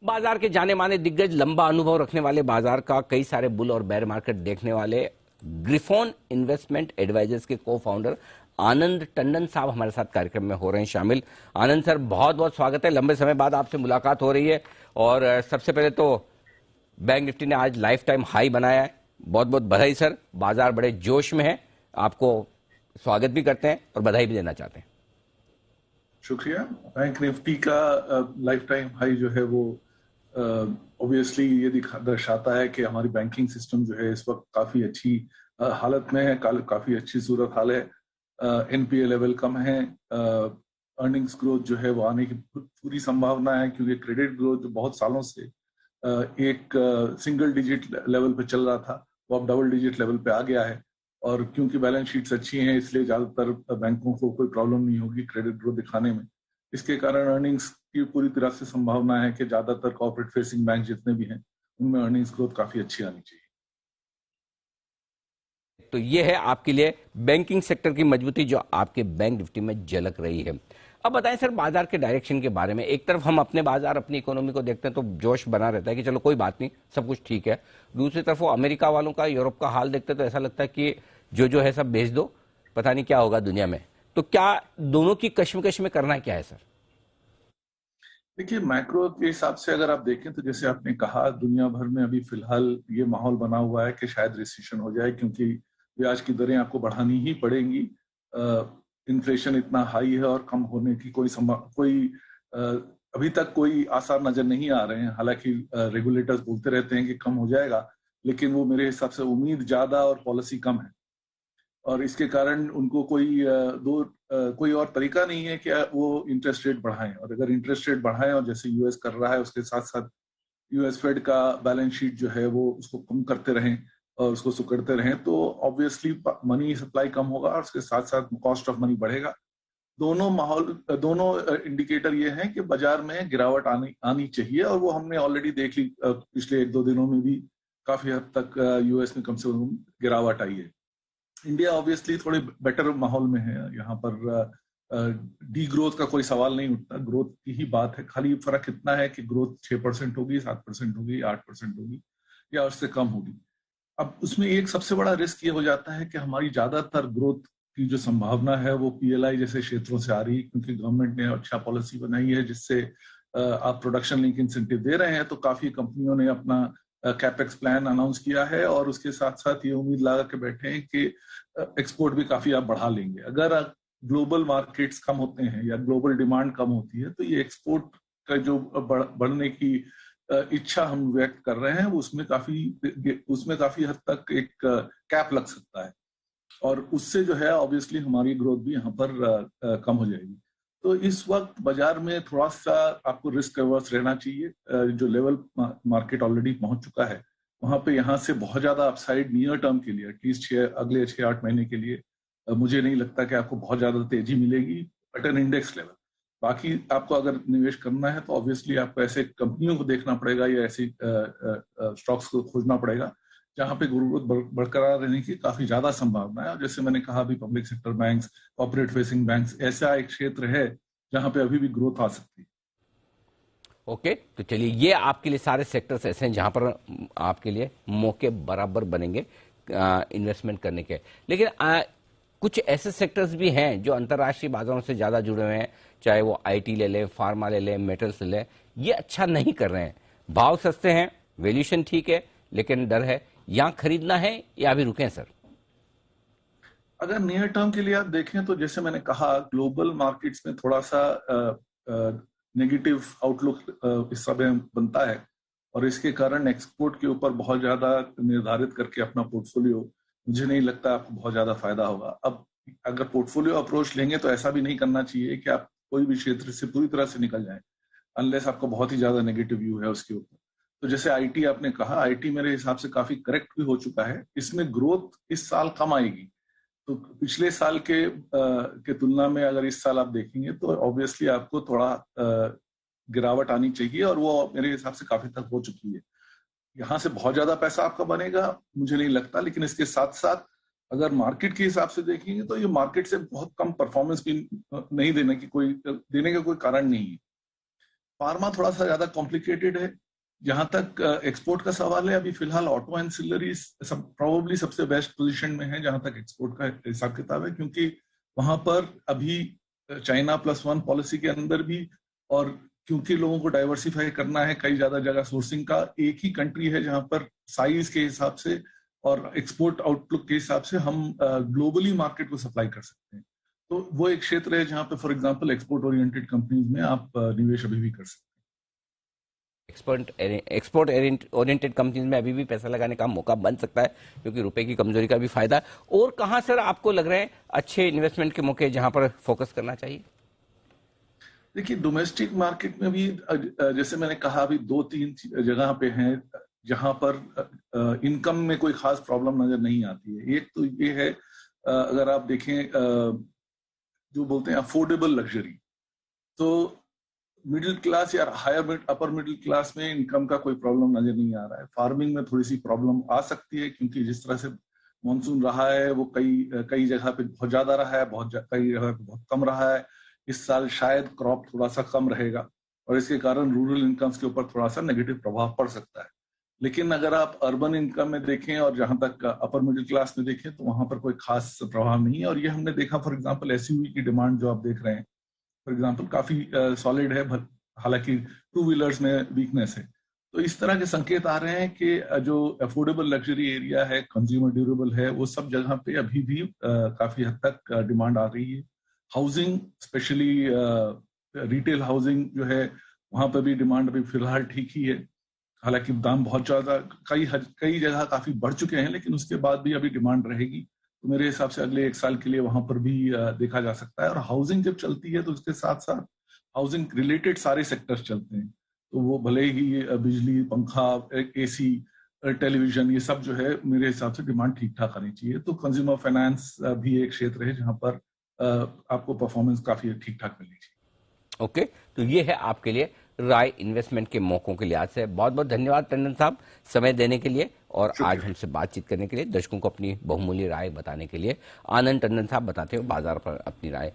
बाजार के जाने माने दिग्गज, लंबा अनुभव रखने वाले, बाजार का कई सारे बुल और बेयर मार्केट देखने वाले ग्रिफोन इन्वेस्टमेंट एडवाइजर्स के को फाउंडर आनंद टंडन साहब हमारे साथ कार्यक्रम में हो रहे हैं शामिल। आनंद सर, बहुत बहुत स्वागत है। लंबे समय बाद आपसे मुलाकात हो रही है और सबसे पहले तो बैंक निफ्टी ने आज लाइफ टाइम हाई बनाया है, बहुत बहुत बधाई सर। बाजार बड़े जोश में है, आपको स्वागत भी करते हैं और बधाई भी देना चाहते हैं। शुक्रिया। बैंक निफ्टी का लाइफ टाइम हाई जो है वो ऑब्वियसली ये दर्शाता है कि हमारी बैंकिंग सिस्टम जो है इस वक्त काफी अच्छी हालत में है, काफी अच्छी सूरत हाल है। एनपीए लेवल कम है, अर्निंग्स ग्रोथ जो है वो आने की पूरी संभावना है, क्योंकि क्रेडिट ग्रोथ जो बहुत सालों से एक सिंगल डिजिट लेवल पे चल रहा था वो अब डबल डिजिट लेवल पे आ गया है। और क्योंकि बैलेंस शीट्स अच्छी हैं इसलिए ज्यादातर बैंकों को कोई प्रॉब्लम नहीं होगी क्रेडिट ग्रोथ दिखाने में। इसके कारण अर्निंग्स की पूरी तरह से संभावना है कि ज्यादातर कॉर्पोरेट फेसिंग बैंक जितने भी हैं उनमें अर्निंग्स ग्रोथ काफी अच्छी आनी चाहिए। तो ये है आपके लिए बैंकिंग सेक्टर की मजबूती जो आपके बैंक निफ्टी में झलक रही है। अब बताएं सर, बाजार के डायरेक्शन के बारे में। एक तरफ हम अपने बाजार, अपनी इकोनॉमी को देखते हैं तो जोश बना रहता है कि चलो कोई बात नहीं, सब कुछ ठीक है। दूसरी तरफ वो अमेरिका वालों का, यूरोप का हाल देखते हैं तो ऐसा लगता है कि जो है सब बेच दो, पता नहीं क्या होगा दुनिया में। तो क्या दोनों की कश्मकश में करना क्या है सर? देखिए, मैक्रो के हिसाब से अगर आप देखें तो जैसे आपने कहा, दुनिया भर में अभी फिलहाल ये माहौल बना हुआ है कि शायद रिसेशन हो जाए, क्योंकि ब्याज की दरें आपको बढ़ानी ही पड़ेंगी। इन्फ्लेशन इतना हाई है और कम होने की कोई अभी तक कोई आसार नजर नहीं आ रहे हैं। हालांकि रेगुलेटर्स बोलते रहते हैं कि कम हो जाएगा, लेकिन वो मेरे हिसाब से उम्मीद ज्यादा और पॉलिसी कम है। और इसके कारण उनको कोई और तरीका नहीं है कि वो इंटरेस्ट रेट बढ़ाएं। और अगर इंटरेस्ट रेट बढ़ाएं और जैसे यूएस कर रहा है, उसके साथ साथ यूएस फेड का बैलेंस शीट जो है वो उसको कम करते रहें और उसको सुकड़ते रहें, तो ऑब्वियसली मनी सप्लाई कम होगा और उसके साथ साथ कॉस्ट ऑफ मनी बढ़ेगा। दोनों इंडिकेटर ये हैं कि बाजार में गिरावट आनी चाहिए, और वो हमने ऑलरेडी देख ली। पिछले 1-2 दिनों में भी काफी हद तक यूएस में कम से कम गिरावट आई है। इंडिया ऑब्वियसली थोड़े बेटर माहौल में है। यहाँ पर डी ग्रोथ का कोई सवाल नहीं उठता, ग्रोथ की ही बात है। खाली फर्क इतना है कि ग्रोथ 6% होगी, 7% होगी, 8% होगी या उससे कम होगी। अब उसमें एक सबसे बड़ा रिस्क ये हो जाता है कि हमारी ज्यादातर ग्रोथ की जो संभावना है वो पीएलआई जैसे क्षेत्रों से आ रही है, क्योंकि गवर्नमेंट ने अच्छा पॉलिसी बनाई है जिससे आप प्रोडक्शन लिंक इंसेंटिव दे रहे हैं। तो काफी कंपनियों ने अपना कैपेक्स प्लान अनाउंस किया है और उसके साथ साथ ये उम्मीद लगा के बैठे हैं कि एक्सपोर्ट भी काफी आप बढ़ा लेंगे। अगर ग्लोबल मार्केट्स कम होते हैं या ग्लोबल डिमांड कम होती है तो ये एक्सपोर्ट का जो बढ़ने की इच्छा हम व्यक्त कर रहे हैं उसमें काफी हद तक एक कैप लग सकता है, और उससे जो है ऑब्वियसली हमारी ग्रोथ भी यहाँ पर कम हो जाएगी। तो इस वक्त बाजार में थोड़ा सा आपको रिस्क अवर्स रहना चाहिए। जो लेवल मार्केट ऑलरेडी पहुंच चुका है वहां पे यहाँ से बहुत ज्यादा अपसाइड नियर टर्म के लिए, एटलीस्ट अगले 6-8 महीने के लिए मुझे नहीं लगता कि आपको बहुत ज्यादा तेजी मिलेगी एट एन इंडेक्स लेवल। बाकी आपको अगर निवेश करना है तो ऑब्वियसली आपको ऐसे कंपनियों को देखना पड़ेगा या ऐसी स्टॉक्स को खोजना पड़ेगा जहां पे ग्रोथ बरकरार रहने की काफी ज्यादा संभावना है। और जैसे मैंने कहा अभी, public sector banks, corporate facing banks ऐसा एक क्षेत्र है जहां पे अभी भी ग्रोथ आ सकती है। ओके, तो चलिए, ये आपके लिए सारे सेक्टर्स ऐसे हैं जहां पर आपके लिए मौके बराबर बनेंगे इन्वेस्टमेंट करने के। लेकिन कुछ ऐसे सेक्टर्स भी हैं जो अंतर्राष्ट्रीय बाजारों से ज्यादा जुड़े हुए हैं, चाहे वो आईटी ले लें, फार्मा ले लें, मेटल्स ले लें, ये अच्छा नहीं कर रहे हैं। भाव सस्ते हैं, वैल्यूएशन ठीक है, लेकिन डर है, यहां खरीदना है या अभी रुकें सर? अगर नियर टर्म के लिए आप देखें तो जैसे मैंने कहा, ग्लोबल मार्केट्स में थोड़ा सा नेगेटिव आउटलुक इस समय बनता है, और इसके कारण एक्सपोर्ट के ऊपर बहुत ज्यादा निर्धारित करके अपना पोर्टफोलियो, मुझे नहीं लगता आपको बहुत ज्यादा फायदा होगा। अब अगर पोर्टफोलियो अप्रोच लेंगे तो ऐसा भी नहीं करना चाहिए कि आप कोई भी क्षेत्र से पूरी तरह से निकल जाएं, अनलेस आपको बहुत ही ज्यादा नेगेटिव व्यू है उसके ऊपर। तो जैसे आईटी आपने कहा, आईटी मेरे हिसाब से काफी करेक्ट भी हो चुका है। इसमें ग्रोथ इस साल कम आएगी, तो पिछले साल के तुलना में अगर इस साल आप देखेंगे तो ऑब्वियसली आपको थोड़ा गिरावट आनी चाहिए, और वो मेरे हिसाब से काफी तक हो चुकी है। यहाँ से बहुत ज्यादा पैसा आपका बनेगा मुझे नहीं लगता, लेकिन इसके साथ साथ अगर मार्केट के हिसाब से देखेंगे तो ये मार्केट से बहुत कम परफॉर्मेंस भी नहीं देने का कोई कारण नहीं है। फार्मा थोड़ा सा ज्यादा कॉम्प्लिकेटेड है। जहां तक एक्सपोर्ट का सवाल है, अभी फिलहाल ऑटो एंसिलरी प्रोबेबली सबसे बेस्ट पोजीशन में है जहां तक एक्सपोर्ट का हिसाब किताब है, क्योंकि वहां पर अभी चाइना प्लस वन पॉलिसी के अंदर भी, और क्योंकि लोगों को डाइवर्सिफाई करना है, कई ज्यादा जगह सोर्सिंग का, एक ही कंट्री है जहां पर साइज के हिसाब से और एक्सपोर्ट आउटलुक के हिसाब से हम ग्लोबली मार्केट को सप्लाई कर सकते हैं। तो वो एक क्षेत्र है जहां पे for example export oriented companies में आप निवेश अभी भी कर सकते हैं। एक्सपोर्ट ओरिएंटेड कंपनीज में अभी भी पैसा लगाने का मौका बन सकता है, क्योंकि रुपए की कमजोरी का भी फायदा है। और कहां सर आपको लग रहे हैं अच्छे इन्वेस्टमेंट के मौके जहां पर फोकस करना चाहिए? देखिए, डोमेस्टिक मार्केट में भी जैसे मैंने कहा, अभी 2-3 जगह पे हैं जहां पर इनकम में कोई खास प्रॉब्लम नजर नहीं आती है। एक तो ये है, अगर आप देखें, जो बोलते हैं अफोर्डेबल लग्जरी, तो मिडिल क्लास या हायर अपर मिडिल क्लास में इनकम का कोई प्रॉब्लम नजर नहीं आ रहा है। फार्मिंग में थोड़ी सी प्रॉब्लम आ सकती है, क्योंकि जिस तरह से मानसून रहा है वो कई कई जगह पे बहुत ज्यादा रहा है, कई जगह पे बहुत कम रहा है। इस साल शायद क्रॉप थोड़ा सा कम रहेगा और इसके कारण रूरल इनकम्स के ऊपर थोड़ा सा नेगेटिव प्रभाव पड़ सकता है। लेकिन अगर आप अर्बन इनकम में देखें और जहां तक अपर मिडिल क्लास में देखें, तो वहां पर कोई खास प्रभाव नहीं है। और ये हमने देखा, फॉर एग्जाम्पल एसयूवी की डिमांड जो आप देख रहे हैं, फॉर एग्जाम्पल काफी सॉलिड है, हालांकि टू व्हीलर्स में वीकनेस है। तो इस तरह के संकेत आ रहे हैं कि जो अफोर्डेबल लग्जरी एरिया है, कंज्यूमर ड्यूरेबल है, वो सब जगह पे अभी भी काफी हद तक डिमांड आ रही है। हाउसिंग, स्पेशली रिटेल हाउसिंग जो है, वहां पर भी डिमांड अभी फिलहाल ठीक ही है। हालांकि दाम बहुत ज्यादा कई जगह काफी बढ़ चुके हैं, लेकिन उसके बाद भी अभी डिमांड रहेगी। तो मेरे हिसाब से अगले 1 साल के लिए वहां पर भी देखा जा सकता है। और हाउसिंग जब चलती है तो उसके साथ साथ हाउसिंग रिलेटेड सारे सेक्टर्स चलते हैं। तो वो भले ही बिजली, पंखा, एसी, टेलीविजन, ये सब जो है, मेरे हिसाब से डिमांड ठीक ठाक आनी चाहिए। तो कंज्यूमर फाइनेंस भी एक क्षेत्र है जहां पर आपको परफॉर्मेंस काफी ठीक ठाक मिलनी चाहिए। ओके, तो ये है आपके लिए राय इन्वेस्टमेंट के मौकों के लिहाज से। बहुत बहुत धन्यवाद टंडन साहब समय देने के लिए और आज हमसे बातचीत करने के लिए, दर्शकों को अपनी बहुमूल्य राय बताने के लिए। आनंद टंडन साहब बताते हो बाजार पर अपनी राय।